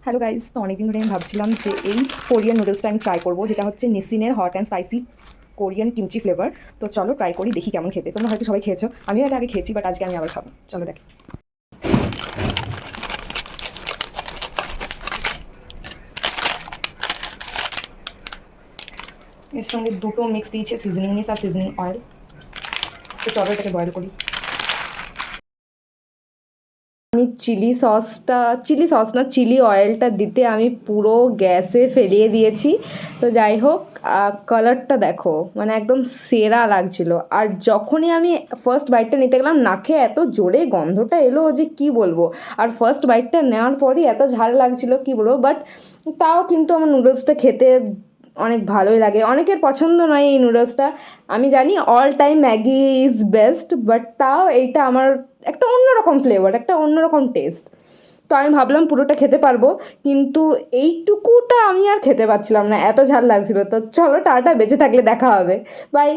Hello guys, তো অনেকদিন ধরে আমি ভাবছিলাম যে এই কোরিয়ান নুডলসটা আমি ট্রাই করবো, যেটা হচ্ছে নিসিনের hot and spicy Korean kimchi flavour. তো চলো ট্রাই করি, দেখি কেমন খেতে। তোমরা হয়তো সবাই খেয়েছো, আমিও এটা আগে খেয়েছি, বাট আজকে আমি আবার খাবো। চলো দেখি। এর সঙ্গে দুটো মিক্স দিয়েছে, সিজনিং মিক্স আর সিজনিং অয়েল। তো চলো এটাকে বয়েল করি। আমি চিলি সস না, চিলি অয়েলটা দিতে আমি পুরো গ্যাসে ফেলিয়ে দিয়েছি। তো যাই হোক, কালারটা দেখো, মানে একদম সেরা লাগছিল। আর যখনই আমি ফার্স্ট বাইটটা নিতে গেলাম, নাকে এত জোরে গন্ধটা এলো যে কি বলবো। আর ফার্স্ট বাইটটা নেওয়ার পরই এত ঝাল লাগছিল কি বলবো, বাট তাও কিন্তু আমার নুডলসটা খেতে অনেক ভালোই লাগে। অনেকের পছন্দ নয় এই নুডলসটা, আমি জানি। All time Maggi is best, but তাও এইটা আমার একটা অন্যরকম ফ্লেভার, একটা অন্যরকম টেস্ট। তো আমি ভাবলাম পুরোটা খেতে পারবো, কিন্তু এইটুকুটা আমি আর খেতে পারছিলাম না, এত ঝাল লাগছিল। তো চলো টাটা, বেঁচে থাকলে দেখা হবে। বাই।